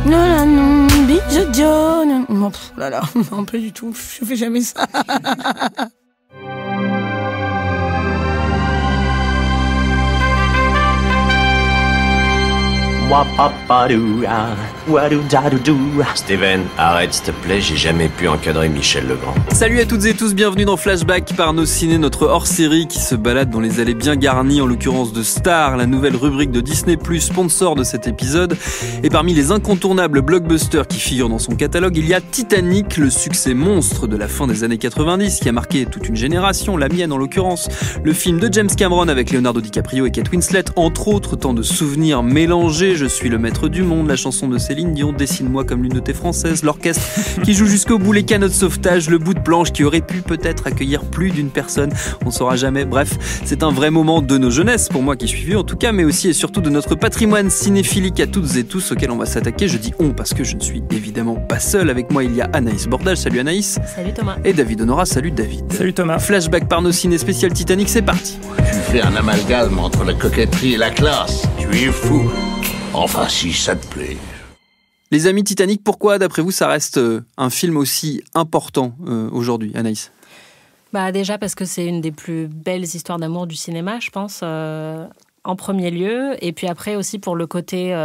Non, non, bisous, non. Non, là, non, pas du tout. Je fais jamais ça. Steven, arrête s'il te plaît, j'ai jamais pu encadrer Michel Legrand. Salut à toutes et tous, bienvenue dans Flashback par nos ciné, notre hors-série qui se balade dans les allées bien garnies, en l'occurrence de Star, la nouvelle rubrique de Disney+, sponsor de cet épisode. Et parmi les incontournables blockbusters qui figurent dans son catalogue, il y a Titanic, le succès monstre de la fin des années 90 qui a marqué toute une génération, la mienne en l'occurrence. Le film de James Cameron avec Leonardo DiCaprio et Kate Winslet, entre autres, tant de souvenirs mélangés. Je suis le maître du monde, la chanson de Céline Dion, Dessine-moi comme l'une de tes françaises, l'orchestre qui joue jusqu'au bout, les canots de sauvetage, le bout de planche qui aurait pu peut-être accueillir plus d'une personne, on saura jamais. Bref, c'est un vrai moment de nos jeunesses, pour moi qui suis vieux en tout cas, mais aussi et surtout de notre patrimoine cinéphilique à toutes et tous auquel on va s'attaquer. Je dis on parce que je ne suis évidemment pas seul. Avec moi il y a Anaïs Bordage, salut Anaïs. Salut Thomas. Et David Honora, salut David. Salut Thomas. Flashback par nos ciné spécial Titanic, c'est parti. Tu fais un amalgame entre la coquetterie et la classe. Tu es fou. Enfin, si ça te plaît. Les amis, Titanic, pourquoi d'après vous ça reste un film aussi important aujourd'hui, Anaïs ? Déjà parce que c'est une des plus belles histoires d'amour du cinéma, je pense, en premier lieu. Et puis après aussi pour le côté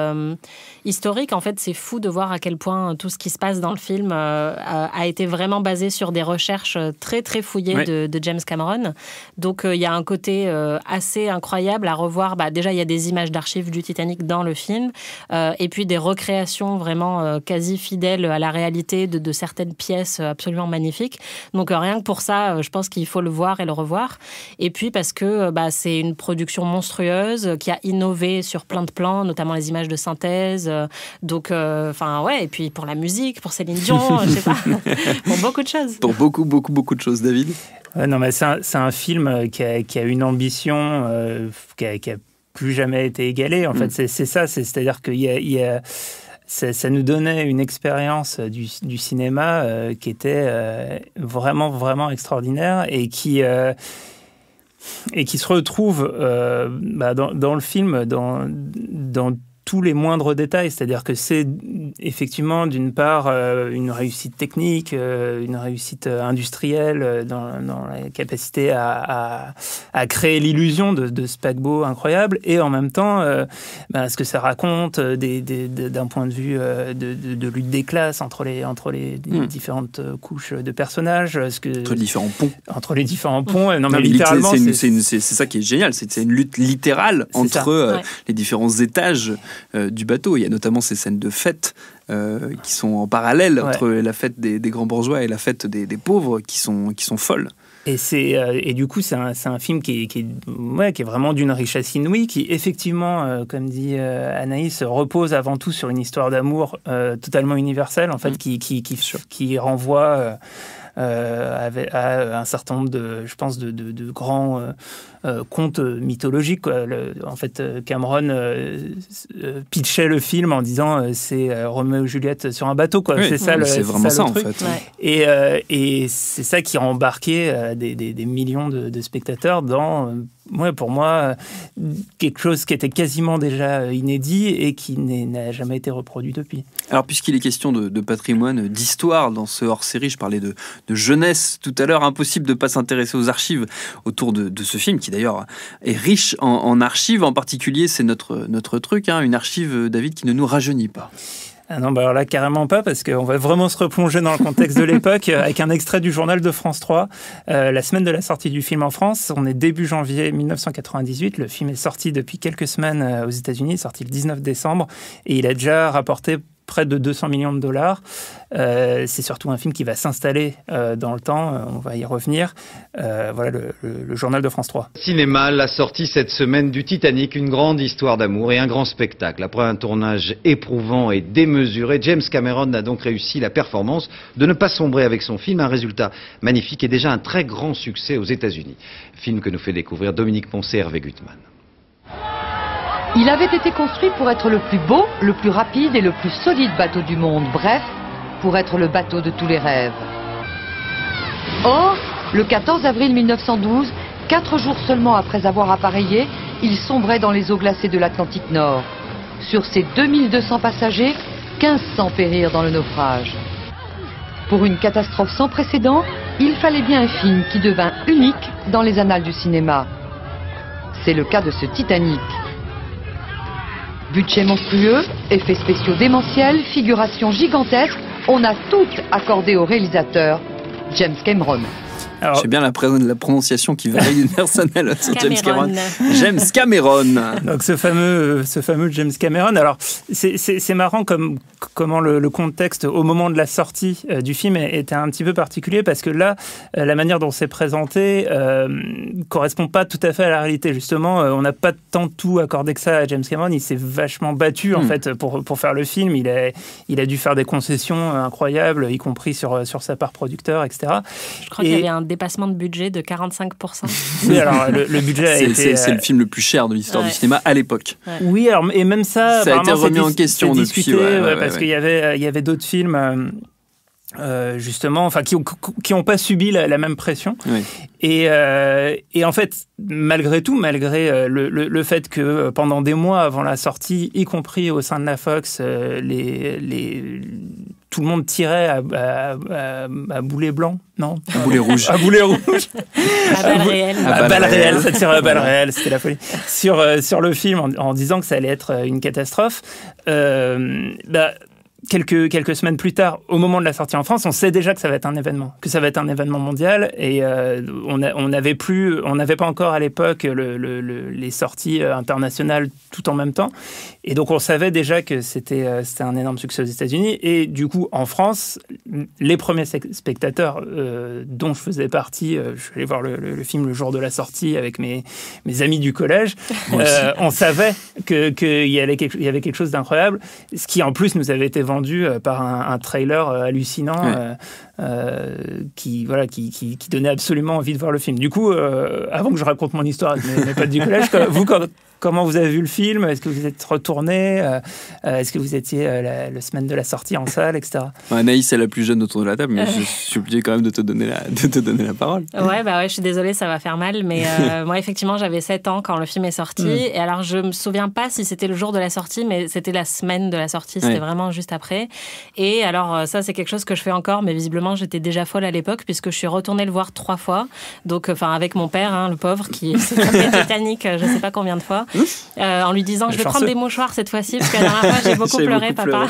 historique, en fait, c'est fou de voir à quel point tout ce qui se passe dans le film a été vraiment basé sur des recherches très très fouillées de James Cameron. Donc il y a un côté assez incroyable à revoir. Déjà il y a des images d'archives du Titanic dans le film, et puis des recréations vraiment quasi fidèles à la réalité de certaines pièces absolument magnifiques. Donc rien que pour ça, je pense qu'il faut le voir et le revoir. Et puis parce que c'est une production monstrueuse qui a innové sur plein de plans, notamment les images de synthèse. Et puis pour la musique, pour Céline Dion, je sais pas, pour beaucoup de choses. Pour beaucoup de choses, David. Non, mais c'est un film qui a une ambition qui a plus jamais été égalée. En fait, c'est ça. C'est-à-dire qu'il y a ça nous donnait une expérience du cinéma qui était vraiment, vraiment extraordinaire et qui se retrouve dans le film, dans tous les moindres détails. C'est-à-dire que c'est effectivement, d'une part, une réussite technique, une réussite industrielle dans la capacité à créer l'illusion de ce paquebot incroyable, et en même temps, ce que ça raconte d'un point de vue de lutte des classes entre les différentes couches de personnages. Entre les différents ponts. Non, mais littéralement, c'est ça qui est génial. C'est une lutte littérale entre les différents étages du bateau. Il y a notamment ces scènes de fête qui sont en parallèle entre la fête des grands bourgeois et la fête des pauvres qui sont folles. Et du coup, c'est un film qui est vraiment d'une richesse inouïe, qui effectivement, comme dit Anaïs, repose avant tout sur une histoire d'amour totalement universelle, en fait, qui renvoie à un certain nombre de grands contes mythologiques. En fait, Cameron pitchait le film en disant c'est Roméo et Juliette sur un bateau, quoi. Oui, c'est vraiment ça, en fait. Ouais. Et c'est ça qui a embarqué des millions de spectateurs dans, pour moi, quelque chose qui était quasiment déjà inédit et qui n'a jamais été reproduit depuis. Alors, puisqu'il est question de patrimoine, d'histoire dans ce hors-série, je parlais de jeunesse tout à l'heure, impossible de ne pas s'intéresser aux archives autour de ce film, qui d'ailleurs est riche en archives. En particulier, c'est notre truc, une archive, David, qui ne nous rajeunit pas. Ah non, alors là, carrément pas, parce qu'on va vraiment se replonger dans le contexte de l'époque avec un extrait du journal de France 3. La semaine de la sortie du film en France, on est début janvier 1998. Le film est sorti depuis quelques semaines aux États-Unis, il est sorti le 19 décembre, et il a déjà rapporté près de 200 millions de dollars. C'est surtout un film qui va s'installer dans le temps, on va y revenir. Voilà le journal de France 3. Cinéma, la sortie cette semaine du Titanic, une grande histoire d'amour et un grand spectacle. Après un tournage éprouvant et démesuré, James Cameron a donc réussi la performance de ne pas sombrer avec son film, un résultat magnifique et déjà un très grand succès aux États-Unis. Film que nous fait découvrir Dominique Poncet et Hervé Gutmann. Il avait été construit pour être le plus beau, le plus rapide et le plus solide bateau du monde. Bref, pour être le bateau de tous les rêves. Or, le 14 avril 1912, 4 jours seulement après avoir appareillé, il sombrait dans les eaux glacées de l'Atlantique Nord. Sur ses 2200 passagers, 1500 périrent dans le naufrage. Pour une catastrophe sans précédent, il fallait bien un film qui devint unique dans les annales du cinéma. C'est le cas de ce Titanic. Budget monstrueux, effets spéciaux démentiels, figuration gigantesque, on a tout accordé au réalisateur, James Cameron. Alors, j'ai bien la prononciation qui varie d'une personne à l'autre sur James Cameron. James Cameron. Donc ce fameux James Cameron. Alors c'est marrant comment le contexte au moment de la sortie du film était un petit peu particulier, parce que là la manière dont c'est présenté correspond pas tout à fait à la réalité. Justement, on n'a pas tant tout accordé que ça à James Cameron. Il s'est vachement battu en fait pour faire le film. Il a dû faire des concessions incroyables, y compris sur sa part producteur, etc. Je crois qu'il y avait un dépassement de budget de 45%. Oui, alors le budget a été... C'est le film le plus cher de l'histoire du cinéma à l'époque. Ouais. Oui, alors, et même ça a été remis en question depuis. Parce qu'il y avait avait d'autres films... justement, enfin, qui ont pas subi la même pression. Oui. Et en fait, malgré tout, malgré le fait que pendant des mois avant la sortie, y compris au sein de la Fox, tout le monde tirait à boulet blanc, non ? À boulet rouge. À boulet rouge. À balle réelle. À balle réelle, ça tirait à balle réelle, c'était la folie. Sur le film, en disant que ça allait être une catastrophe, quelques semaines plus tard, au moment de la sortie en France, on sait déjà que ça va être un événement, mondial, et on n'avait pas encore à l'époque les sorties internationales tout en même temps, et donc on savait déjà que c'était un énorme succès aux États-Unis, et du coup en France, les premiers spectateurs dont je faisais partie, je suis allé voir le film le jour de la sortie avec mes amis du collège, on savait qu'il y avait quelque chose d'incroyable, ce qui en plus nous avait été vendu par un trailer hallucinant qui donnait absolument envie de voir le film. Du coup, avant que je raconte mon histoire avec mes potes du collège, comment vous avez vu le film ? Est-ce que vous êtes retourné ? Est-ce que vous étiez la semaine de la sortie en salle, etc. Anaïs est la plus jeune autour de la table, mais je suis obligé quand même de te donner la parole. Ouais, je suis désolée, ça va faire mal, mais moi, effectivement, j'avais 7 ans quand le film est sorti, et alors je me souviens pas si c'était le jour de la sortie, mais c'était la semaine de la sortie, c'était vraiment juste après. Et alors, ça, c'est quelque chose que je fais encore, mais visiblement, j'étais déjà folle à l'époque, puisque je suis retournée le voir 3 fois, donc, avec mon père, le pauvre, qui s'est tapé Titanic, je sais pas combien de fois, en lui disant, je vais prendre des mouchoirs cette fois-ci, parce que la dernière fois, j'ai beaucoup pleuré, papa.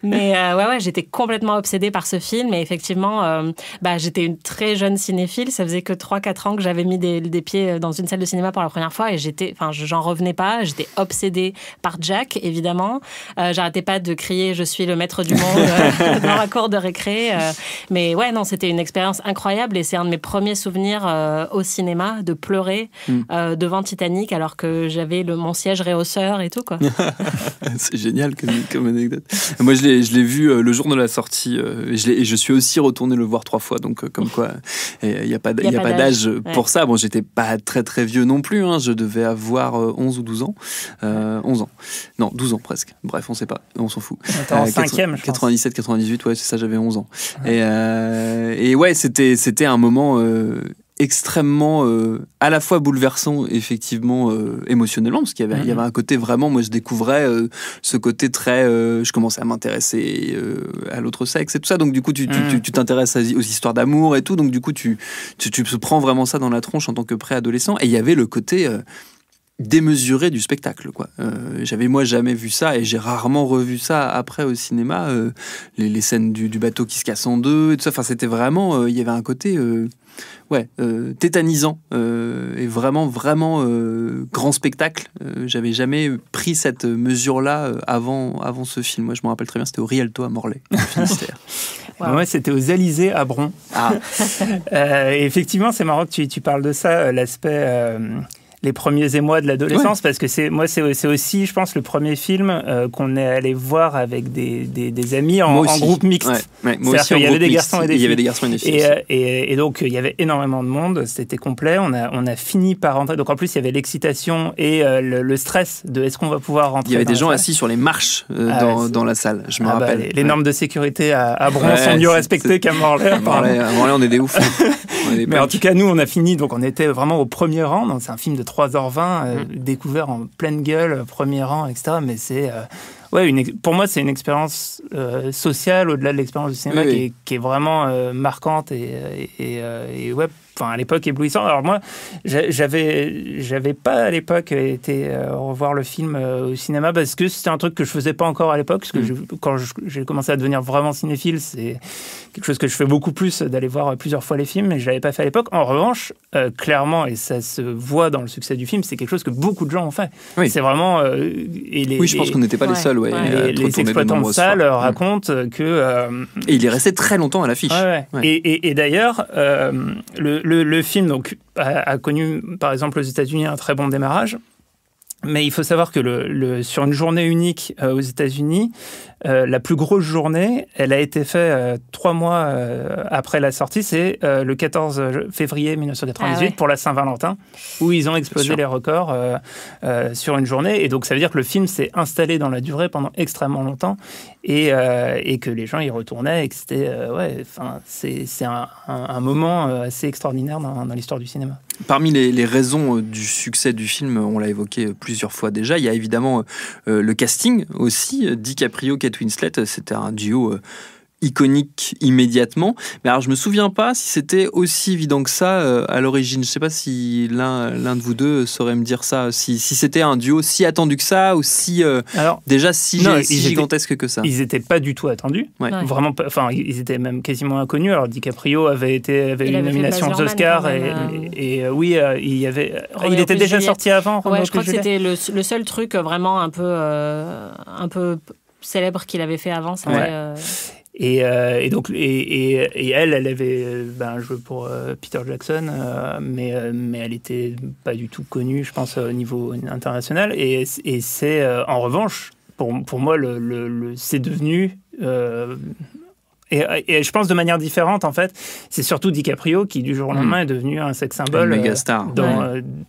Mais j'étais complètement obsédée par ce film, et effectivement, j'étais une très jeune cinéphile, ça faisait que 3-4 ans que j'avais mis des pieds dans une salle de cinéma pour la première fois, et j'en revenais pas, j'étais obsédée par Jack, évidemment, j'arrêtais pas de crier, je suis le maître du monde dans la cour de récré, mais c'était une expérience incroyable, et c'est un de mes premiers souvenirs au cinéma, de pleurer devant Titanic, alors que j'avais mon siège réhausseur et tout, quoi. C'est génial comme anecdote. Moi, je l'ai vu le jour de la sortie, et je suis aussi retourné le voir 3 fois, donc comme quoi, il n'y a pas d'âge pour ça. Bon, j'étais pas très très vieux non plus, je devais avoir 11 ou 12 ans. 11 ans. Non, 12 ans presque. Bref, on sait pas, on s'en fout. T'es en 5e, je pense. 97, 98, c'est ça, j'avais 11 ans. Et c'était un moment extrêmement à la fois bouleversant, effectivement, émotionnellement, parce qu'il y avait un côté vraiment, moi je découvrais ce côté très, je commençais à m'intéresser à l'autre sexe et tout ça, donc du coup tu t'intéresses aux histoires d'amour et tout, donc du coup tu prends vraiment ça dans la tronche en tant que préadolescent, et il y avait le côté démesuré du spectacle, quoi. J'avais moi jamais vu ça, et j'ai rarement revu ça après au cinéma, les scènes du bateau qui se casse en deux et tout ça, enfin c'était vraiment, il y avait un côté tétanisant, et vraiment grand spectacle. J'avais jamais pris cette mesure-là avant ce film. Moi je me rappelle très bien, c'était au Rialto à Morlaix, au Finistère. Wow. Moi c'était aux Alizés à Bron. Et effectivement c'est marrant que tu parles de ça, l'aspect les premiers émois de l'adolescence, parce que c'est aussi, je pense, le premier film qu'on est allé voir avec des amis en groupe mixte. Ouais, moi aussi, il y avait des garçons et des filles. Il y avait des garçons et des filles. Et donc, il y avait énormément de monde, c'était complet. On a fini par rentrer. Donc, en plus, il y avait l'excitation et le stress de est-ce qu'on va pouvoir rentrer. Il y avait des gens assis sur les marches dans la salle, je me rappelle. Les normes de sécurité à Bron sont mieux respectées qu'à Morlaix. À Morlaix, on est des oufs. Mais en tout cas, nous, on a fini, donc on était vraiment au premier rang. Donc, c'est un film de 3h20, découvert en pleine gueule, premier rang, etc. Mais pour moi, c'est une expérience sociale au-delà de l'expérience du cinéma qui est vraiment marquante et ouais. Enfin, à l'époque éblouissant. Alors moi, j'avais pas à l'époque été revoir le film au cinéma parce que c'était un truc que je faisais pas encore à l'époque. Parce que quand j'ai commencé à devenir vraiment cinéphile, c'est quelque chose que je fais beaucoup plus, d'aller voir plusieurs fois les films, mais je l'avais pas fait à l'époque. En revanche, clairement, et ça se voit dans le succès du film, c'est quelque chose que beaucoup de gens ont fait. Oui. C'est vraiment... je pense qu'on n'était pas les seuls. Ouais, les exploitants de salles racontent que... et il est resté très longtemps à l'affiche. Ouais. Et d'ailleurs, le film donc, a connu, par exemple, aux États-Unis, un très bon démarrage. Mais il faut savoir que sur une journée unique aux États-Unis, la plus grosse journée, elle a été faite 3 mois après la sortie. C'est le 14 février 1998 pour la Saint-Valentin, où ils ont explosé les records sur une journée. Et donc, ça veut dire que le film s'est installé dans la durée pendant extrêmement longtemps et que les gens y retournaient et que c'était... c'est un moment assez extraordinaire dans l'histoire du cinéma. Parmi les raisons du succès du film, on l'a évoqué plusieurs fois déjà, il y a évidemment le casting aussi. DiCaprio, Kate Winslet, c'était un duo iconique immédiatement. Mais alors, je me souviens pas si c'était aussi évident que ça à l'origine. Je sais pas si l'un de vous deux saurait me dire ça. Si c'était un duo si attendu que ça ou si gigantesque que ça. Ils étaient pas du tout attendus. Ouais. Vraiment pas. Enfin, ils étaient même quasiment inconnus. Alors, DiCaprio avait une nomination aux Oscars il était déjà sorti avant. Ouais, je crois que c'était le seul truc vraiment un peu célèbre qu'il avait fait avant. Et elle avait joué pour Peter Jackson, mais elle était pas du tout connue, je pense, au niveau international. Et c'est en revanche, pour moi, c'est devenu et je pense de manière différente, en fait, c'est surtout DiCaprio qui, du jour au lendemain, est devenu un sex symbole méga star.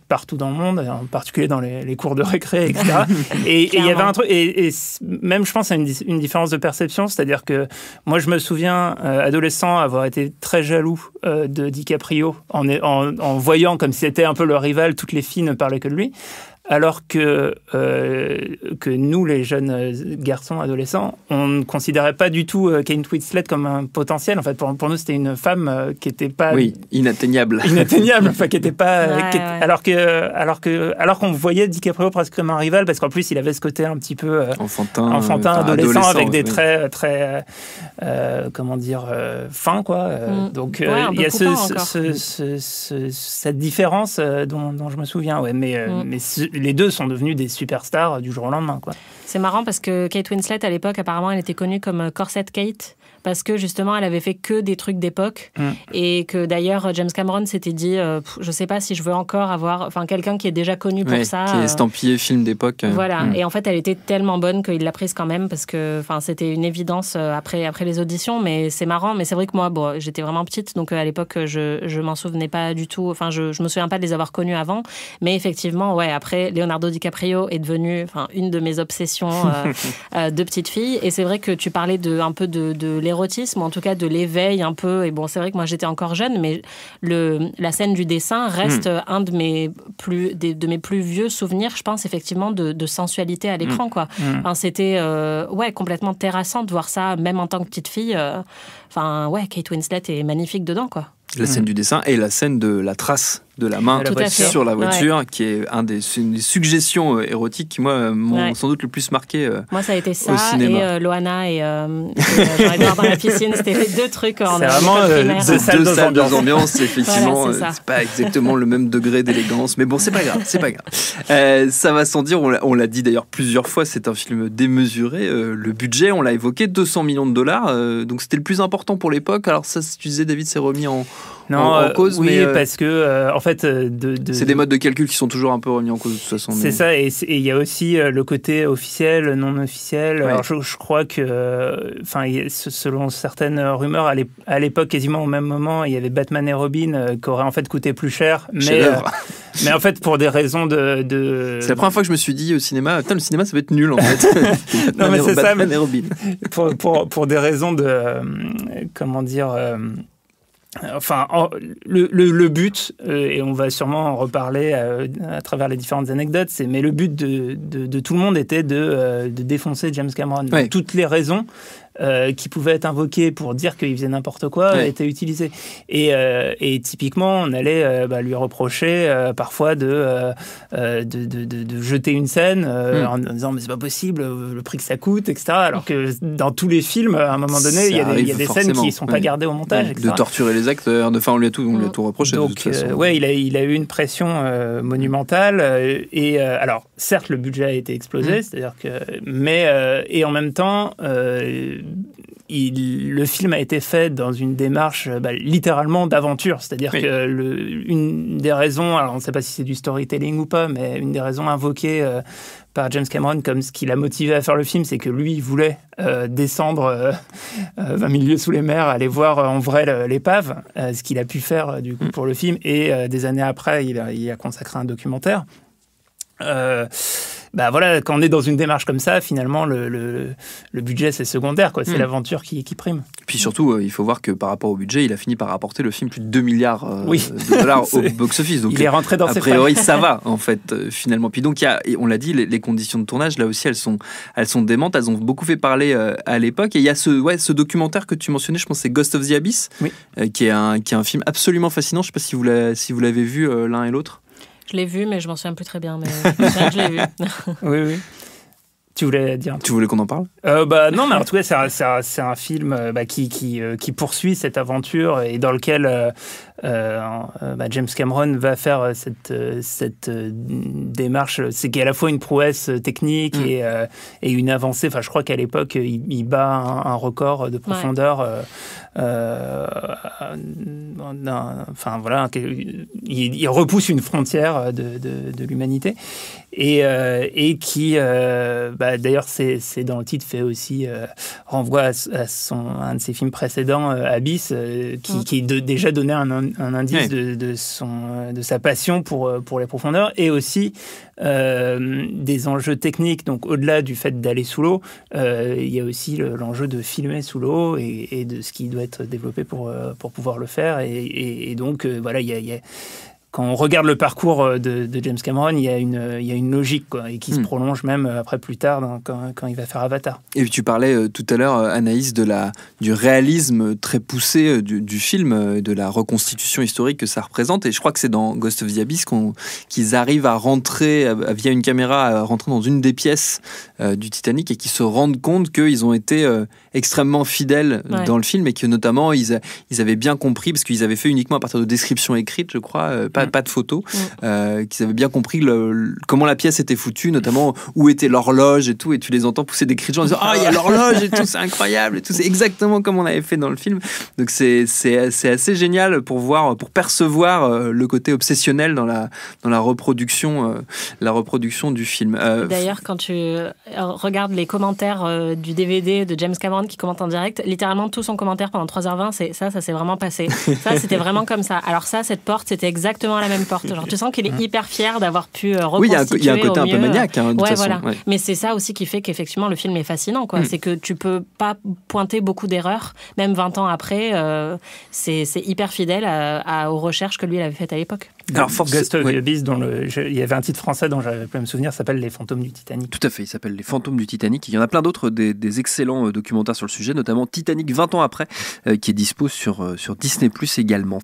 Partout dans le monde, en particulier dans les cours de récré, etc. et il y avait un truc, et même, je pense, à une différence de perception, c'est-à-dire que moi, je me souviens, adolescent, avoir été très jaloux de DiCaprio en voyant comme si c'était un peu le rival, toutes les filles ne parlaient que de lui. Alors que nous, les jeunes garçons, adolescents, on ne considérait pas du tout Kate Winslet comme un potentiel. En fait, pour nous, c'était une femme qui n'était pas... Oui, inatteignable. Enfin, qui n'était pas... Alors qu'on voyait DiCaprio presque comme un rival, parce qu'en plus, il avait ce côté un petit peu enfantin, adolescent, avec des traits très... fins, quoi. Donc, il y a cette différence dont je me souviens. Ouais, mais les deux sont devenus des superstars du jour au lendemain, quoi. C'est marrant parce que Kate Winslet, à l'époque, apparemment, elle était connue comme Corset Kate. Parce que justement, elle avait fait que des trucs d'époque et que d'ailleurs James Cameron s'était dit, je sais pas si je veux encore avoir, quelqu'un qui est déjà connu pour ça, qui est estampillé film d'époque. Voilà. Et en fait, elle était tellement bonne qu'il l'a prise quand même parce que, c'était une évidence après les auditions. Mais c'est marrant. Mais c'est vrai que moi, j'étais vraiment petite, donc à l'époque, je m'en souvenais pas du tout. Je me souviens pas de les avoir connus avant. Mais effectivement, après, Leonardo DiCaprio est devenu, une de mes obsessions de petite fille. Et c'est vrai que tu parlais un peu de l'érotisme, ou en tout cas de l'éveil un peu. Et bon, c'est vrai que moi j'étais encore jeune, mais la scène du dessin reste un de mes plus vieux souvenirs, je pense, effectivement, de sensualité à l'écran, quoi. C'était complètement terrassant de voir ça, même en tant que petite fille. Kate Winslet est magnifique dedans, quoi. La scène du dessin et la scène de la trace de la main sur la voiture, qui est une des suggestions érotiques qui, moi, m'ont sans doute le plus marqué moi, ça a été ça, et Loana et Jean-Edouard dans la piscine, c'était les deux trucs en c'est vraiment deux salles, deux ambiances, effectivement. Voilà, c'est pas exactement le même degré d'élégance, mais bon, c'est pas grave. Ça va sans dire, on l'a dit d'ailleurs plusieurs fois, c'est un film démesuré. Le budget, on l'a évoqué, $200 millions, donc c'était le plus important pour l'époque. Alors ça, tu disais, David, c'est remis en cause, mais parce que en fait, c'est des modes de calcul qui sont toujours un peu remis en cause de toute façon. C'est ça, et il y a aussi le côté officiel, non officiel. Ouais. Alors je crois que, selon certaines rumeurs, à l'époque, quasiment au même moment, il y avait Batman et Robin qui auraient en fait coûté plus cher, mais en fait pour des raisons de... C'est la première fois que je me suis dit au cinéma, le cinéma ça va être nul en fait. Non mais c'est Batman et Robin. Pour des raisons de, comment dire. Enfin, le but, et on va sûrement en reparler à travers les différentes anecdotes, mais le but de tout le monde était de défoncer James Cameron. Ouais. Toutes les raisons qui pouvaient être invoquées pour dire qu'il faisait n'importe quoi étaient utilisées. Et typiquement, on allait lui reprocher parfois de jeter une scène en disant mais c'est pas possible, le prix que ça coûte, etc. Alors que dans tous les films, à un moment donné, il y a des scènes qui ne sont pas gardées au montage, etc. De torturer les acteurs, on lui a tout reproché. Donc, de toute façon. il a eu une pression monumentale. Alors, certes, le budget a été explosé, c'est-à-dire que, et en même temps, le film a été fait dans une démarche littéralement d'aventure. C'est-à-dire que une des raisons, alors on ne sait pas si c'est du storytelling ou pas, mais une des raisons invoquées par James Cameron comme ce qui l'a motivé à faire le film, c'est que lui, il voulait descendre 20 000 lieues sous les mers, aller voir en vrai l'épave, ce qu'il a pu faire du coup pour le film. Et des années après, il a consacré un documentaire. Voilà, quand on est dans une démarche comme ça, finalement, le budget, c'est secondaire, quoi. C'est l'aventure qui prime. Puis surtout, il faut voir que par rapport au budget, il a fini par rapporter le film plus de 2 milliards de dollars au box-office. Donc, il est rentré dans ses frais. A priori, ça va, en fait, finalement. Puis donc, on l'a dit, les conditions de tournage, là aussi, elles sont démentes. Elles ont beaucoup fait parler à l'époque. Et il y a ce documentaire que tu mentionnais, je pense que c'est Ghost of the Abyss, qui est un film absolument fascinant. Je ne sais pas si vous l'avez vu l'un et l'autre. Je l'ai vu, mais je m'en souviens plus très bien. Mais je l'ai vu. Oui. Tu voulais dire? Tu voulais qu'on en parle? Non, mais en tout cas, c'est un film qui poursuit cette aventure et dans lequel James Cameron va faire cette démarche. C'est qu'il y a à la fois une prouesse technique et une avancée. Enfin, je crois qu'à l'époque, il bat un record de profondeur. Il repousse une frontière de l'humanité. Et qui, d'ailleurs, c'est dans le titre, fait aussi renvoie à un de ses films précédents, Abyss, qui déjà donnait un indice de sa passion pour les profondeurs, et aussi des enjeux techniques. Donc, au-delà du fait d'aller sous l'eau, il y a aussi l'enjeu de filmer sous l'eau et de ce qui doit être développé pour pouvoir le faire. Et donc, il y a quand on regarde le parcours de James Cameron, il y a une logique, quoi, et qui se prolonge même après plus tard quand il va faire Avatar. Et puis tu parlais tout à l'heure, Anaïs, du réalisme très poussé du film, de la reconstitution historique que ça représente. Et je crois que c'est dans Ghost of the Abyss qu'ils arrivent à rentrer, via une caméra, à rentrer dans une des pièces du Titanic et qu'ils se rendent compte qu'ils ont été extrêmement fidèles dans le film et que notamment ils avaient bien compris, parce qu'ils avaient fait uniquement à partir de descriptions écrites, je crois, pas de photos, qu'ils avaient bien compris comment la pièce était foutue, notamment où était l'horloge et tout, et tu les entends pousser des cris de gens en disant il y a l'horloge et tout, c'est incroyable et tout, c'est exactement comme on avait fait dans le film. Donc c'est assez génial pour percevoir le côté obsessionnel dans la reproduction du film. D'ailleurs, quand tu regardes les commentaires du DVD de James Cameron qui commente en direct, littéralement tout son commentaire pendant 3h20, ça s'est vraiment passé. Ça, c'était vraiment comme ça. Alors ça, cette porte, c'était exactement la même porte. Genre, tu sens qu'il est hyper fier d'avoir pu reconstituer. Il y a un côté un peu maniaque, de toute façon. Voilà. Ouais. Mais c'est ça aussi qui fait qu'effectivement le film est fascinant, quoi. C'est que tu peux pas pointer beaucoup d'erreurs, même 20 ans après. C'est hyper fidèle aux recherches que lui il avait faites à l'époque. Alors, Ghost of the Abyss, il y avait un titre français dont j'avais pu me souvenir, s'appelle Les Fantômes du Titanic. Tout à fait, il s'appelle Les Fantômes du Titanic. Il y en a plein d'autres, des excellents documentaires sur le sujet, notamment Titanic 20 ans après, qui est dispo sur Disney+ également.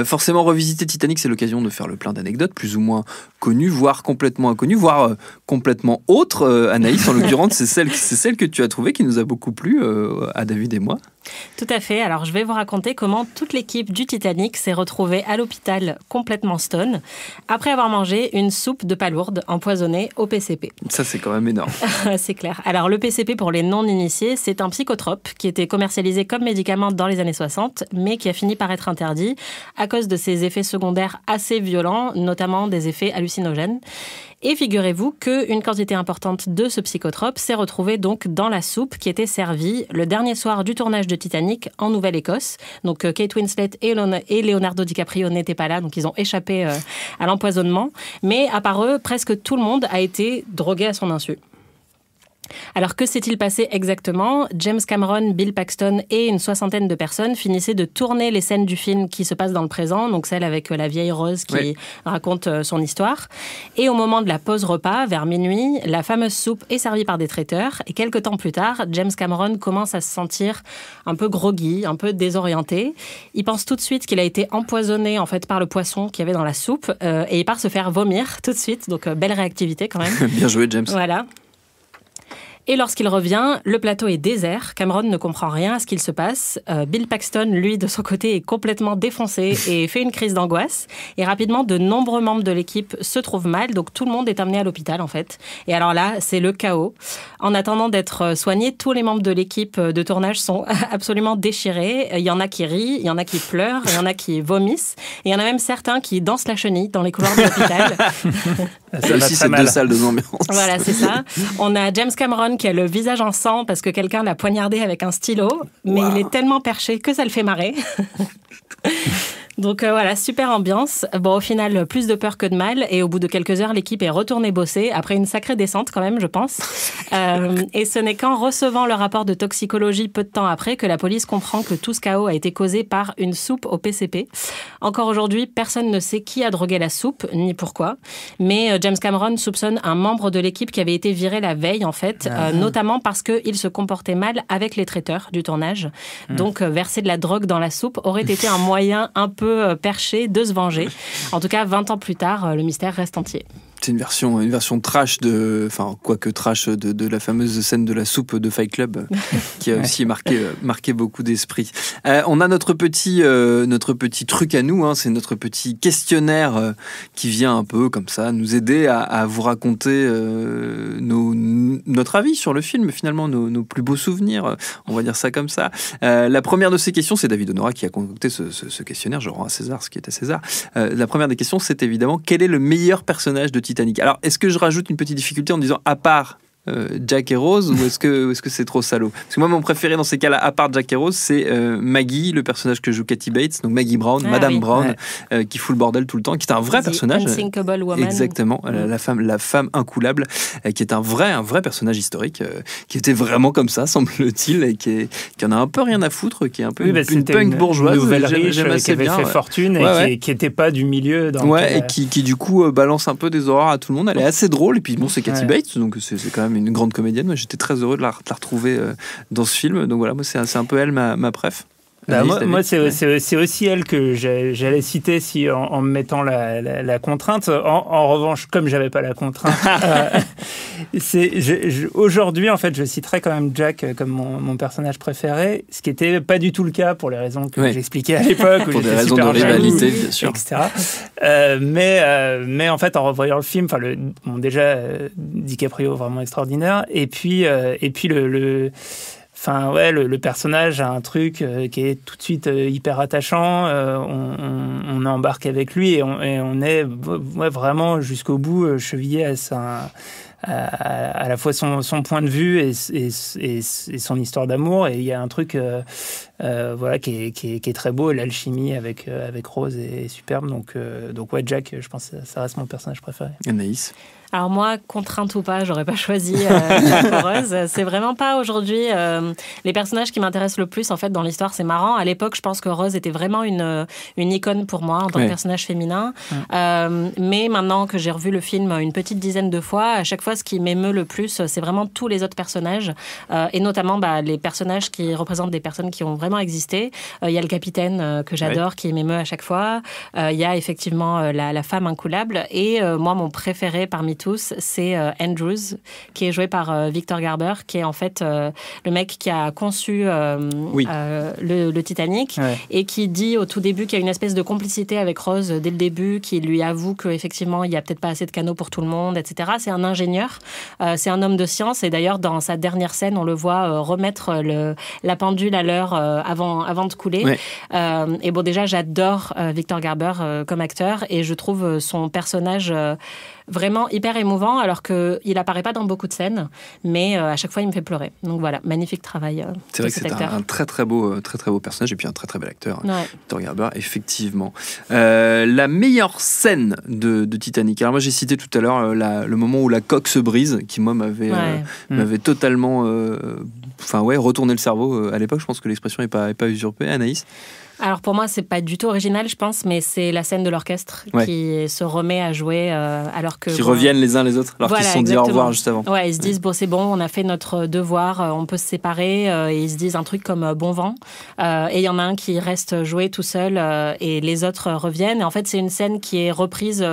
Forcément, revisiter Titanic, c'est l'occasion de faire le plein d'anecdotes, plus ou moins connues, voire complètement inconnues, voire complètement autres. Anaïs, en l'occurrence, c'est celle que tu as trouvée qui nous a beaucoup plu à David et moi. Tout à fait. Alors, je vais vous raconter comment toute l'équipe du Titanic s'est retrouvée à l'hôpital complètement stone après avoir mangé une soupe de palourde empoisonnée au PCP. Ça, c'est quand même énorme. C'est clair. Alors, le PCP, pour les non-initiés, c'est un psychotrope qui était commercialisé comme médicament dans les années 60, mais qui a fini par être interdit à cause de ses effets secondaires assez violents, notamment des effets hallucinogènes. Et figurez-vous qu'une quantité importante de ce psychotrope s'est retrouvée donc dans la soupe qui était servie le dernier soir du tournage de Titanic en Nouvelle-Écosse. Donc Kate Winslet et Leonardo DiCaprio n'étaient pas là, donc ils ont échappé à l'empoisonnement. Mais à part eux, presque tout le monde a été drogué à son insu. Alors, que s'est-il passé exactement ? James Cameron, Bill Paxton et une soixantaine de personnes finissaient de tourner les scènes du film qui se passent dans le présent, donc celle avec la vieille Rose qui raconte son histoire. Et au moment de la pause repas, vers minuit, la fameuse soupe est servie par des traiteurs. Et quelques temps plus tard, James Cameron commence à se sentir un peu groggy, un peu désorienté. Il pense tout de suite qu'il a été empoisonné en fait par le poisson qu'il y avait dans la soupe et il part se faire vomir tout de suite. Donc, belle réactivité quand même. Bien joué, James. Voilà. Et lorsqu'il revient, le plateau est désert. Cameron ne comprend rien à ce qu'il se passe. Bill Paxton, lui, de son côté, est complètement défoncé et fait une crise d'angoisse. Et rapidement, de nombreux membres de l'équipe se trouvent mal. Donc, tout le monde est amené à l'hôpital, en fait. Et alors là, c'est le chaos. En attendant d'être soignés, tous les membres de l'équipe de tournage sont absolument déchirés. Il y en a qui rient, il y en a qui pleurent, il y en a qui vomissent. Et il y en a même certains qui dansent la chenille dans les couloirs de l'hôpital. Ça aussi, c'est 2 salles de ambiance. Voilà, c'est ça. On a James Cameron qui a le visage en sang parce que quelqu'un l'a poignardé avec un stylo, mais il est tellement perché que ça le fait marrer. Donc voilà, super ambiance. Bon, au final, plus de peur que de mal. Et au bout de quelques heures, l'équipe est retournée bosser, après une sacrée descente quand même, je pense. Et ce n'est qu'en recevant le rapport de toxicologie peu de temps après que la police comprend que tout ce chaos a été causé par une soupe au PCP. Encore aujourd'hui, personne ne sait qui a drogué la soupe, ni pourquoi. Mais James Cameron soupçonne un membre de l'équipe qui avait été viré la veille, en fait, notamment parce qu'il se comportait mal avec les traiteurs du tournage. Donc, verser de la drogue dans la soupe aurait été un moyen un peu perché de se venger. En tout cas, 20 ans plus tard, le mystère reste entier. C'est une version trash trash de la fameuse scène de la soupe de Fight Club qui a aussi marqué beaucoup d'esprits. On a notre petit truc à nous, hein, c'est notre petit questionnaire qui vient un peu comme ça nous aider à vous raconter notre avis sur le film, finalement nos plus beaux souvenirs, on va dire ça comme ça. La première de ces questions, c'est David Honora qui a concocté ce questionnaire, je rends à César ce qui est à César. La première des questions, c'est évidemment quel est le meilleur personnage de Titanic. Alors, est-ce que je rajoute une petite difficulté en disant à part Jack et Rose, ou est-ce que c'est trop salaud? Parce que moi, mon préféré dans ces cas-là, à part Jack et Rose, c'est Maggie, le personnage que joue Kathy Bates, donc Maggie Brown, Madame Brown, qui fout le bordel tout le temps, qui est un vrai personnage. Unthinkable Woman. Exactement, la femme incoulable, qui est un vrai personnage historique, qui était vraiment comme ça, semble-t-il, et qui en a un peu rien à foutre, qui est un peu une punk bourgeoise. Une nouvelle riche qui avait fait fortune et qui n'était pas du milieu. Et qui du coup balance un peu des horreurs à tout le monde. Elle est assez drôle, et puis bon, c'est Kathy Bates, donc c'est quand même une grande comédienne. Moi, j'étais très heureux de la retrouver dans ce film. Donc voilà, moi, c'est un peu elle ma préf. Moi, c'est aussi elle que j'allais citer si en me mettant la contrainte. En revanche, comme j'avais pas la contrainte, aujourd'hui, en fait, je citerais quand même Jack comme mon personnage préféré, ce qui était pas du tout le cas pour les raisons que j'expliquais à l'époque. Pour des raisons de rivalité, bien sûr. Etc. Mais en fait, en revoyant le film, déjà DiCaprio vraiment extraordinaire, et puis le personnage a un truc qui est tout de suite hyper attachant. On embarque avec lui et on est vraiment jusqu'au bout chevillé à la fois son point de vue et son histoire d'amour. Et il y a un truc qui est très beau. L'alchimie avec Rose est superbe. Donc Jack, je pense que ça reste mon personnage préféré. Anaïs? Alors moi, contrainte ou pas, j'aurais pas choisi Rose. C'est vraiment pas aujourd'hui les personnages qui m'intéressent le plus en fait dans l'histoire. C'est marrant. À l'époque, je pense que Rose était vraiment une icône pour moi en tant que personnage féminin. Mais maintenant que j'ai revu le film une petite dizaine de fois, à chaque fois, ce qui m'émeut le plus, c'est vraiment tous les autres personnages et notamment les personnages qui représentent des personnes qui ont vraiment existé. Il y a le capitaine que j'adore, qui m'émeut à chaque fois. Il y a effectivement la femme incoulable et moi, mon préféré parmi tous, c'est Andrews, qui est joué par Victor Garber, qui est en fait le mec qui a conçu le Titanic et qui dit au tout début qu'il y a une espèce de complicité avec Rose dès le début, qui lui avoue qu'effectivement, il n'y a peut-être pas assez de canaux pour tout le monde, etc. C'est un ingénieur, c'est un homme de science et d'ailleurs, dans sa dernière scène, on le voit remettre la pendule à l'heure avant de couler. Et bon, déjà, j'adore Victor Garber comme acteur et je trouve son personnage vraiment hyper émouvant, alors qu'il apparaît pas dans beaucoup de scènes, mais à chaque fois il me fait pleurer. Donc voilà, magnifique travail. C'est vrai que c'est un très beau personnage et puis un très très bel acteur. Victor Garber, effectivement. La meilleure scène de Titanic. Alors moi j'ai cité tout à l'heure le moment où la coque se brise, qui moi m'avait totalement retourné le cerveau à l'époque. Je pense que l'expression n'est pas usurpée. Anaïs? Alors pour moi, c'est pas du tout original, je pense, mais c'est la scène de l'orchestre qui se remet à jouer alors que... Qui reviennent les uns les autres, alors qu'ils se sont dit au revoir juste avant. Ouais, ils se disent, bon, c'est bon, on a fait notre devoir, on peut se séparer, et ils se disent un truc comme bon vent. Et il y en a un qui reste jouer tout seul, et les autres reviennent. Et en fait, c'est une scène qui est reprise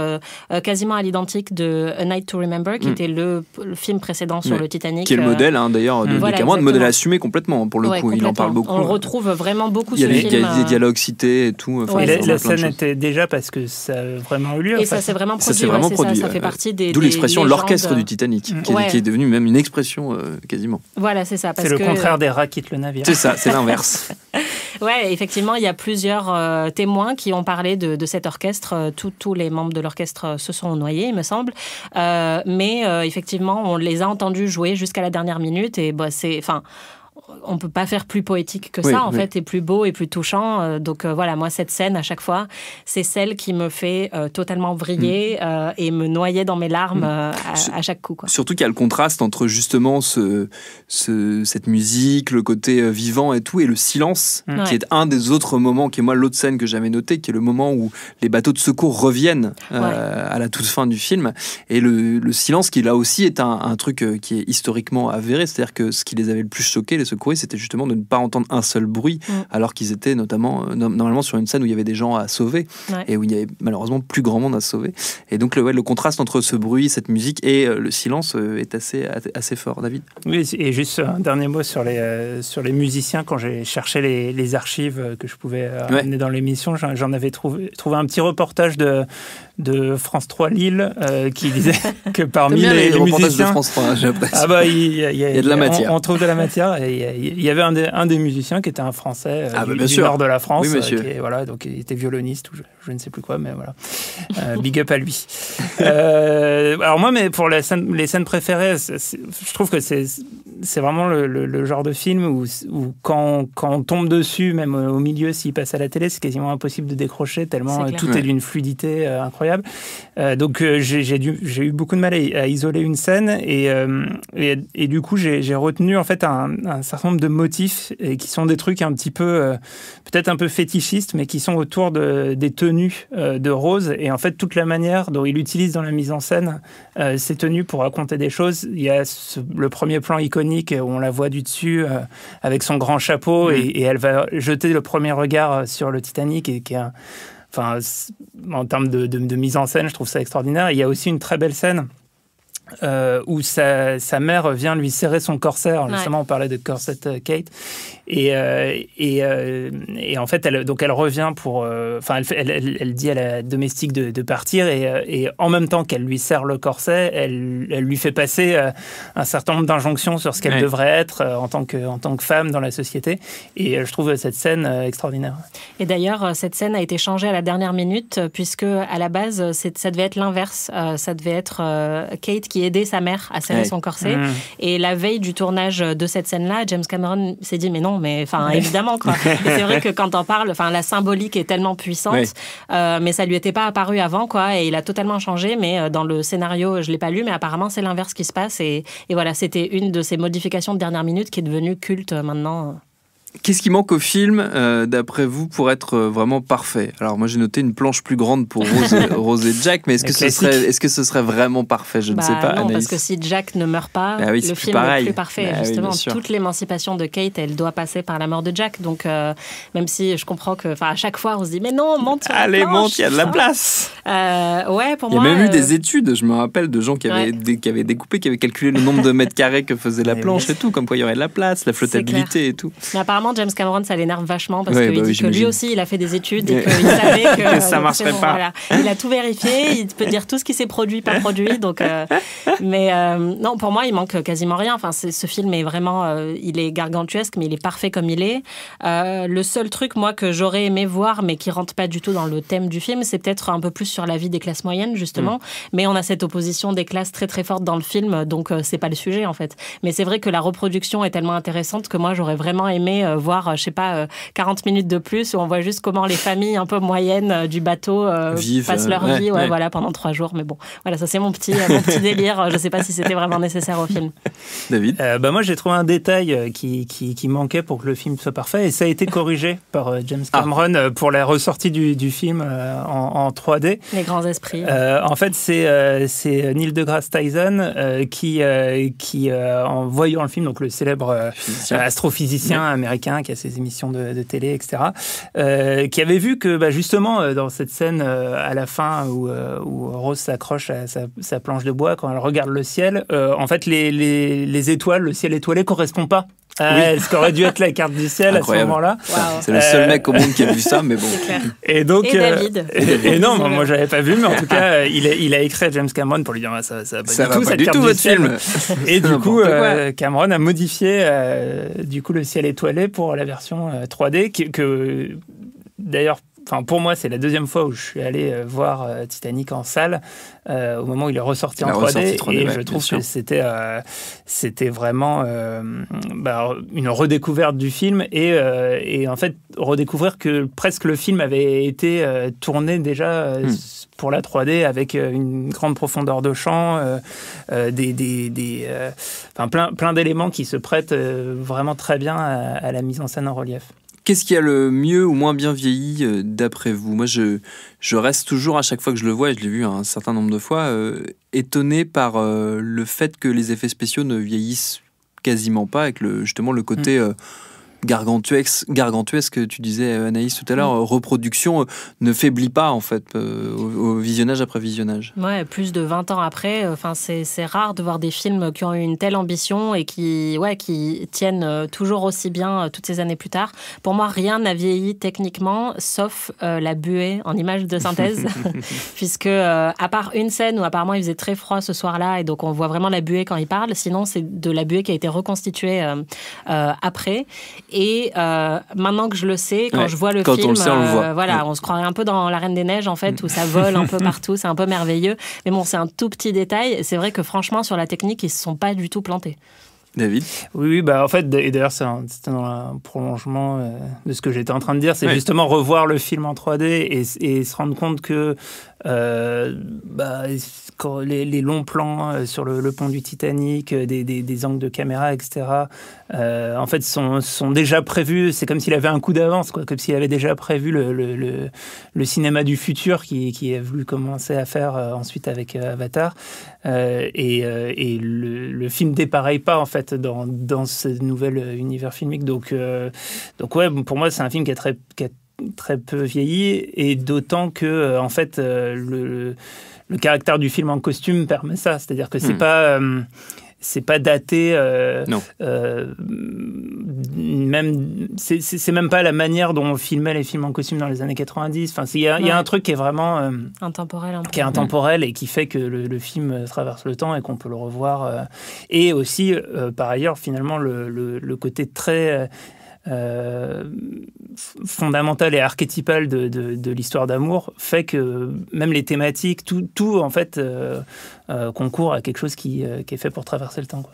quasiment à l'identique de A Night to Remember, qui était le film précédent sur le Titanic. Qui est le modèle, d'ailleurs, de Cameron, modèle assumé complètement, pour le coup. Il en parle beaucoup. On le retrouve vraiment beaucoup sur le film. Il y a des dialogues cités et tout. La scène était déjà parce que ça a vraiment eu lieu. Et ça s'est vraiment produit. Ça fait partie des. D'où l'expression l'orchestre du Titanic, qui est devenue même une expression quasiment. Voilà, c'est ça. C'est le contraire des rats quittent le navire. C'est ça, c'est l'inverse. Ouais, effectivement, il y a plusieurs témoins qui ont parlé de cet orchestre. Tous les membres de l'orchestre se sont noyés, il me semble. Mais effectivement, on les a entendus jouer jusqu'à la dernière minute. Et on peut pas faire plus poétique que ça, en fait, et plus beau et plus touchant. Donc voilà, moi, cette scène, à chaque fois, c'est celle qui me fait totalement vriller et me noyer dans mes larmes à chaque coup, quoi. Surtout qu'il y a le contraste entre justement cette musique, le côté vivant et tout, et le silence, qui est un des autres moments, qui est moi l'autre scène que j'avais notée, qui est le moment où les bateaux de secours reviennent à la toute fin du film. Et le silence, qui là aussi est un truc qui est historiquement avéré, c'est-à-dire que ce qui les avait le plus choqués, les secouristes, c'était justement de ne pas entendre un seul bruit, alors qu'ils étaient normalement sur une scène où il y avait des gens à sauver, et où il y avait malheureusement plus grand monde à sauver. Et donc le contraste entre ce bruit, cette musique et le silence est assez fort. David? Oui, et juste un dernier mot sur les musiciens. Quand j'ai cherché les archives que je pouvais amener dans l'émission, j'en avais trouvé un petit reportage de France 3 Lille qui disait que parmi les musiciens de France 3, il y a de la matière. On trouve de la matière, et il y avait un des musiciens qui était un Français du nord de la France, donc il était violoniste ou je ne sais plus quoi, mais voilà. Big up à lui. Alors moi, mais pour les scènes préférées, je trouve que c'est vraiment le genre de film où quand on tombe dessus, même au milieu, s'il passe à la télé, c'est quasiment impossible de décrocher, tellement tout est d'une fluidité incroyable. Donc j'ai eu beaucoup de mal à isoler une scène, et du coup j'ai retenu en fait un certain nombre de motifs, et qui sont des trucs un petit peu peut-être un peu fétichistes, mais qui sont autour des tenues de Rose, et en fait toute la manière dont il utilise dans la mise en scène ces tenues pour raconter des choses. Il y a le premier plan iconique où on la voit du dessus avec son grand chapeau, et elle va jeter le premier regard sur le Titanic, et qui est en termes de mise en scène, je trouve ça extraordinaire. Il y a aussi une très belle scène où sa mère vient lui serrer son corset. Alors, justement, on parlait de corset Kate, et en fait, elle revient pour, elle dit à la domestique de partir, et en même temps qu'elle lui serre le corset, elle lui fait passer un certain nombre d'injonctions sur ce qu'elle devrait être en tant que femme dans la société. Et je trouve cette scène extraordinaire. Et d'ailleurs, cette scène a été changée à la dernière minute, puisque à la base, ça devait être l'inverse. Ça devait être Kate qui aidait sa mère à serrer son corset. Et la veille du tournage de cette scène-là, James Cameron s'est dit évidemment, quoi. Et c'est vrai que quand on parle, la symbolique est tellement puissante, mais ça lui était pas apparu avant, quoi. Et il a totalement changé, mais dans le scénario, je l'ai pas lu, mais apparemment c'est l'inverse qui se passe. Et voilà, c'était une de ces modifications de dernière minute qui est devenue culte maintenant. Qu'est-ce qui manque au film, d'après vous, pour être vraiment parfait? Alors moi j'ai noté une planche plus grande pour Rose et Jack, mais est-ce que ce serait vraiment parfait? Je ne sais pas. Non, Anaïs. parce que si Jack ne meurt pas, le film est plus parfait. Justement, toute l'émancipation de Kate, elle doit passer par la mort de Jack. Donc même si je comprends que, à chaque fois on se dit mais non, monte sur la planche. Allez, monte, il y a de la place. Pour il y a même eu des études, je me rappelle, de gens qui avaient découpé, qui avaient calculé le nombre de mètres carrés que faisait la planche et tout, comme quoi il y aurait de la place, la flottabilité et tout. Mais apparemment apparemment, James Cameron, ça l'énerve vachement parce qu'il dit que j'imagine. lui aussi, il a fait des études et qu'il savait que ça marcherait bon, pas. Voilà. Il a tout vérifié, il peut dire tout ce qui s'est produit, pas produit. Donc, mais non, pour moi, il manque quasiment rien. Enfin, ce film est vraiment, il est gargantuesque, mais il est parfait comme il est. Le seul truc, moi, que j'aurais aimé voir, mais qui rentre pas du tout dans le thème du film, c'est peut-être un peu plus sur la vie des classes moyennes, justement. Mais on a cette opposition des classes très très forte dans le film, donc c'est pas le sujet en fait. Mais c'est vrai que la reproduction est tellement intéressante que moi j'aurais vraiment aimé voir, je sais pas, 40 minutes de plus où on voit juste comment les familles un peu moyennes du bateau passent leur vie, voilà, pendant 3 jours. Mais bon, voilà, ça c'est mon petit délire. Je sais pas si c'était vraiment nécessaire au film. David, moi j'ai trouvé un détail qui manquait pour que le film soit parfait et ça a été corrigé par James Cameron pour la ressortie du film en 3D. Les grands esprits. En fait, c'est Neil deGrasse Tyson qui en voyant le film, donc le célèbre astrophysicien américain qui a ses émissions de télé, etc., qui avait vu que justement dans cette scène à la fin où Rose s'accroche à sa planche de bois quand elle regarde le ciel, en fait les étoiles, le ciel étoilé correspond pas à ce qu'aurait dû être la carte du ciel. Incroyable. À ce moment-là. Wow. c'est le seul mec au monde qui a vu ça, mais bon. Et donc, Et David. Et non, moi j'avais pas vu, mais en tout cas, il a écrit à James Cameron pour lui dire ça va pas du tout votre film. Et du coup, Cameron a modifié du coup le ciel étoilé pour la version 3D que d'ailleurs. Enfin, pour moi, c'est la deuxième fois où je suis allé voir Titanic en salle, au moment où il est ressorti en 3D, et je trouve que c'était vraiment une redécouverte du film, et en fait, redécouvrir que presque le film avait été tourné déjà pour la 3D avec une grande profondeur de champ, plein d'éléments qui se prêtent vraiment très bien à la mise en scène en relief. Qu'est-ce qui a le mieux ou moins bien vieilli d'après vous ? Moi, je reste toujours, à chaque fois que je le vois, et je l'ai vu un certain nombre de fois, étonné par le fait que les effets spéciaux ne vieillissent quasiment pas, avec justement le côté gargantuesque, tu disais Anaïs tout à l'heure, reproduction ne faiblit pas en fait au visionnage après visionnage. Ouais, plus de 20 ans après, c'est rare de voir des films qui ont eu une telle ambition et qui tiennent toujours aussi bien toutes ces années plus tard. Pour moi, rien n'a vieilli techniquement, sauf la buée en image de synthèse, puisque à part une scène où apparemment il faisait très froid ce soir-là, et donc on voit vraiment la buée quand il parle, sinon c'est de la buée qui a été reconstituée après. Et maintenant que je le sais, quand je vois le film, on le sait, on le voit. On se croirait un peu dans La Reine des Neiges, en fait, où ça vole un peu partout, c'est un peu merveilleux. Mais bon, c'est un tout petit détail. C'est vrai que franchement, sur la technique, ils ne se sont pas du tout plantés. David ? Oui, en fait, et d'ailleurs, c'était dans un prolongement de ce que j'étais en train de dire, c'est justement revoir le film en 3D et se rendre compte que les longs plans sur le pont du Titanic, des angles de caméra, etc., en fait, sont déjà prévus. C'est comme s'il avait un coup d'avance, quoi, comme s'il avait déjà prévu le cinéma du futur qui a voulu commencer à faire ensuite avec Avatar. Et le film dépareille pas, en fait, dans ce nouvel univers filmique. Donc pour moi, c'est un film qui a très peu vieilli, et d'autant que en fait le caractère du film en costume permet ça, c'est-à-dire que c'est pas daté, même c'est même pas la manière dont on filmait les films en costume dans les années 90. Enfin, il y a un truc qui est vraiment intemporel, qui est intemporel et qui fait que le film traverse le temps et qu'on peut le revoir. Et aussi, par ailleurs, finalement, le côté très fondamental et archétypal de l'histoire d'amour fait que même les thématiques, tout en fait concourt à quelque chose qui est fait pour traverser le temps, quoi.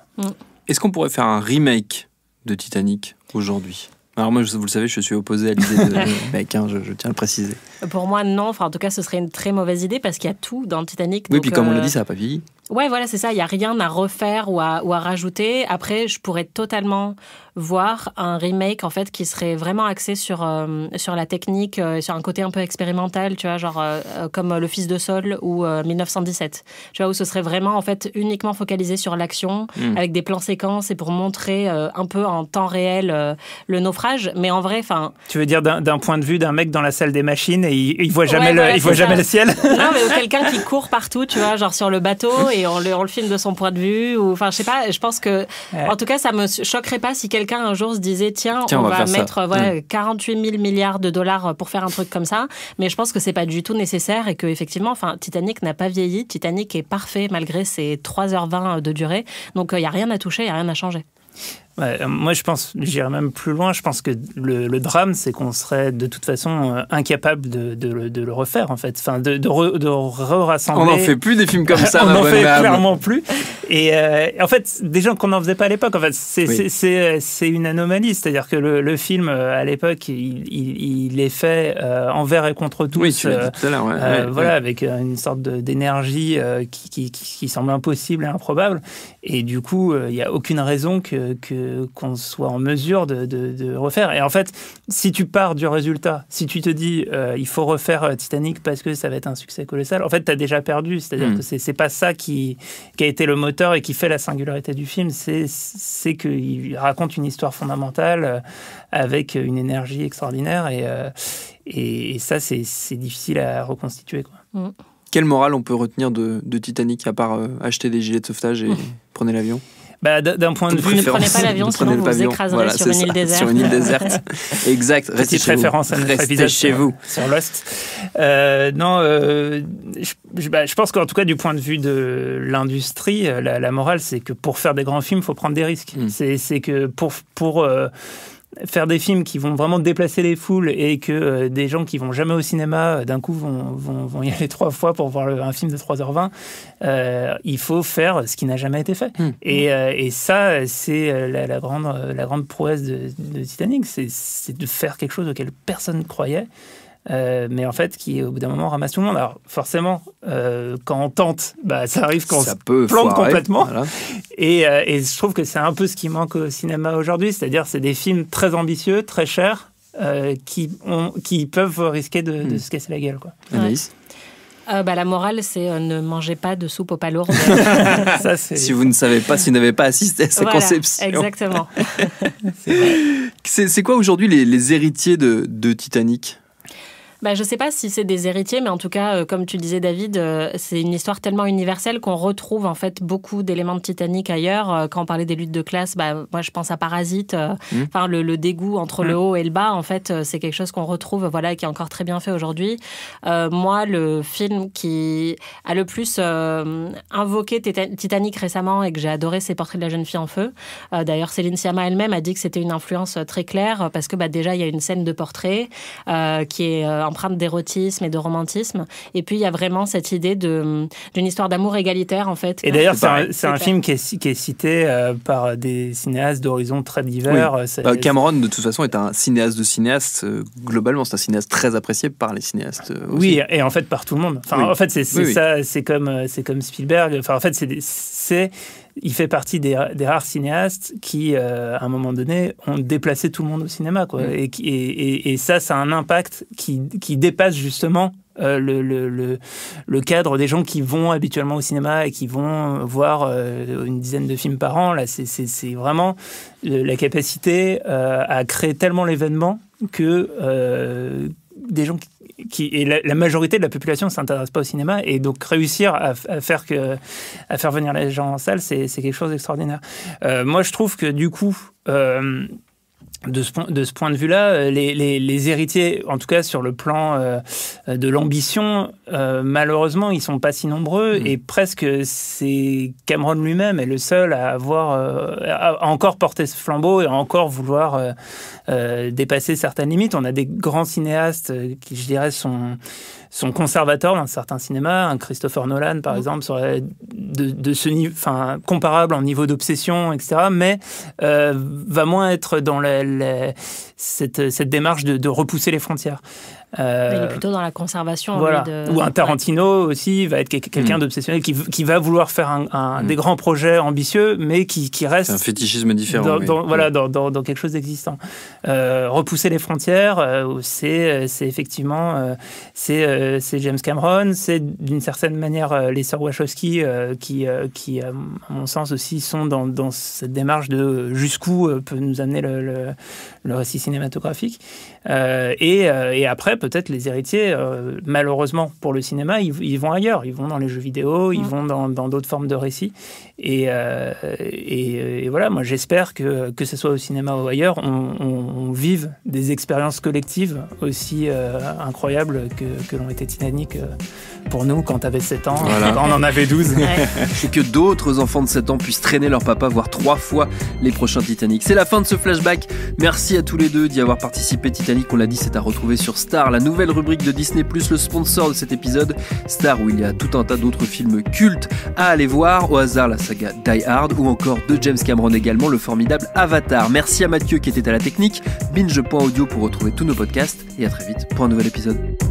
Est-ce qu'on pourrait faire un remake de Titanic aujourd'hui ? Alors moi, vous le savez, je suis opposé à l'idée de remake, je tiens à le préciser. Pour moi, non. Enfin, en tout cas, ce serait une très mauvaise idée parce qu'il y a tout dans le Titanic. Oui, puis comme on l'a dit, ça n'a pas vieilli. Ouais, voilà, c'est ça. Il n'y a rien à refaire ou à rajouter. Après, je pourrais totalement voir un remake, en fait, qui serait vraiment axé sur la technique, sur un côté un peu expérimental, tu vois, genre comme Le Fils de Sol ou 1917. Tu vois, où ce serait vraiment, en fait, uniquement focalisé sur l'action, avec des plans séquences et pour montrer un peu en temps réel le naufrage. Mais en vrai, enfin... Tu veux dire d'un point de vue d'un mec dans la salle des machines et il voit jamais, il voit jamais le ciel? Non, mais quelqu'un qui court partout, tu vois, genre sur le bateau et et on le filme de son point de vue. Enfin, je sais pas, je pense que, en tout cas, ça me choquerait pas si quelqu'un un jour se disait, tiens on va mettre 48 000 milliards de dollars pour faire un truc comme ça. Mais je pense que c'est pas du tout nécessaire et que, effectivement, Titanic n'a pas vieilli. Titanic est parfait malgré ses 3h20 de durée. Donc, il n'y a rien à toucher, il n'y a rien à changer. Ouais, moi, j'irais même plus loin. Je pense que le drame, c'est qu'on serait de toute façon incapable de le refaire, en fait. Enfin, de rassembler. On n'en fait plus des films comme ça. On n'en fait clairement plus. Et en fait, des gens qu'on n'en faisait pas à l'époque, en fait, c'est une anomalie. C'est-à-dire que le film, à l'époque, il est fait envers et contre tous. Oui, tu l'as dit tout à l'heure. Voilà, avec une sorte d'énergie qui semble impossible et improbable. Et du coup, il n'y a aucune raison qu'on soit en mesure de refaire. Et en fait, si tu pars du résultat, si tu te dis il faut refaire Titanic parce que ça va être un succès colossal, en fait, tu as déjà perdu. C'est-à-dire que c'est pas ça qui a été le moteur et qui fait la singularité du film. C'est qu'il raconte une histoire fondamentale avec une énergie extraordinaire. Et ça, c'est difficile à reconstituer, quoi. Quelle morale on peut retenir de Titanic, à part acheter des gilets de sauvetage et prenez l'avion? D'un point de vue... Ne prenez pas l'avion, sinon vous vous écraserez sur une île déserte. Sur une île déserte. Exact. Restez chez vous. Restez chez vous. Sur Lost. Je pense qu'en tout cas, du point de vue de l'industrie, la morale, c'est que pour faire des grands films, il faut prendre des risques. C'est que pour faire des films qui vont vraiment déplacer les foules et que des gens qui vont jamais au cinéma d'un coup vont y aller 3 fois pour voir un film de 3h20, il faut faire ce qui n'a jamais été fait. Et ça, c'est la grande prouesse de Titanic, c'est de faire quelque chose auquel personne ne croyait. Mais en fait, qui au bout d'un moment ramasse tout le monde. Alors forcément, quand on tente, ça arrive qu'on se plante complètement. Voilà. Et je trouve que c'est un peu ce qui manque au cinéma aujourd'hui, c'est-à-dire c'est des films très ambitieux, très chers, qui peuvent risquer de se casser la gueule, quoi. Anaïs? La morale, c'est ne mangez pas de soupe aux palourdes. Ça, si vous ne savez pas, si vous n'avez pas assisté à sa conception. Exactement. C'est quoi aujourd'hui les héritiers de Titanic? Je ne sais pas si c'est des héritiers, mais en tout cas, comme tu disais, David, c'est une histoire tellement universelle qu'on retrouve en fait beaucoup d'éléments de Titanic ailleurs. Quand on parlait des luttes de classe, moi je pense à Parasite. Enfin, le dégoût entre le haut et le bas, en fait, c'est quelque chose qu'on retrouve, et qui est encore très bien fait aujourd'hui. Moi, le film qui a le plus invoqué Titanic récemment et que j'ai adoré, c'est Portrait de la jeune fille en feu. D'ailleurs, Céline Sciamma elle-même a dit que c'était une influence très claire parce que déjà il y a une scène de portrait qui est empreinte d'érotisme et de romantisme. Et puis, il y a vraiment cette idée d'une histoire d'amour égalitaire, en fait. Et d'ailleurs, c'est un film qui est cité par des cinéastes d'horizons très divers. Oui. Cameron, de toute façon, est un cinéaste de cinéastes. Globalement, c'est un cinéaste très apprécié par les cinéastes aussi. Oui, et en fait, par tout le monde. En fait, ça, c'est comme Spielberg. Enfin, en fait, il fait partie des rares cinéastes qui, à un moment donné, ont déplacé tout le monde au cinéma, quoi. Et ça a un impact qui dépasse justement le cadre des gens qui vont habituellement au cinéma et qui vont voir une dizaine de films par an. Là, c'est vraiment la capacité à créer tellement l'événement que des gens et la majorité de la population ne s'intéresse pas au cinéma, et donc réussir à faire venir les gens en salle, c'est quelque chose d'extraordinaire. Moi, je trouve que du coup, de ce point de vue-là, les héritiers, en tout cas sur le plan de l'ambition, malheureusement, ils sont pas si nombreux, et presque c'est Cameron lui-même est le seul à à encore porter ce flambeau et à encore vouloir dépasser certaines limites. On a des grands cinéastes qui, je dirais, sont conservateurs dans certains cinémas. Un Christopher Nolan, par exemple, serait de ce niveau, comparable en niveau d'obsession, etc., mais va moins être dans cette démarche de repousser les frontières. Il est plutôt dans la conservation. Voilà. Ou un Tarantino aussi va être quelqu'un d'obsessionnel qui va vouloir faire des grands projets ambitieux, mais qui reste... C'est un fétichisme différent. Dans quelque chose d'existant. Repousser les frontières, c'est effectivement... c'est James Cameron, c'est d'une certaine manière les sœurs Wachowski qui, à mon sens aussi, sont dans cette démarche de jusqu'où peut nous amener le récit cinématographique. Et après, peut-être les héritiers, malheureusement pour le cinéma, ils vont ailleurs. Ils vont dans les jeux vidéo, ils vont dans d'autres formes de récits. Et voilà, moi j'espère que ce soit au cinéma ou ailleurs, on vive des expériences collectives aussi incroyables que l'ont été Titanic pour nous quand t'avais 7 ans, quand on en avait 12. Et que d'autres enfants de 7 ans puissent traîner leur papa, voir 3 fois les prochains Titanic. C'est la fin de ce flashback. Merci à tous les deux d'y avoir participé. Titanic, on l'a dit, c'est à retrouver sur Star, la nouvelle rubrique de Disney+, le sponsor de cet épisode. Star, où il y a tout un tas d'autres films cultes à aller voir. Au hasard, la saga Die Hard, ou encore de James Cameron également, le formidable Avatar. Merci à Mathieu qui était à la technique. Binge.audio pour retrouver tous nos podcasts. Et à très vite pour un nouvel épisode.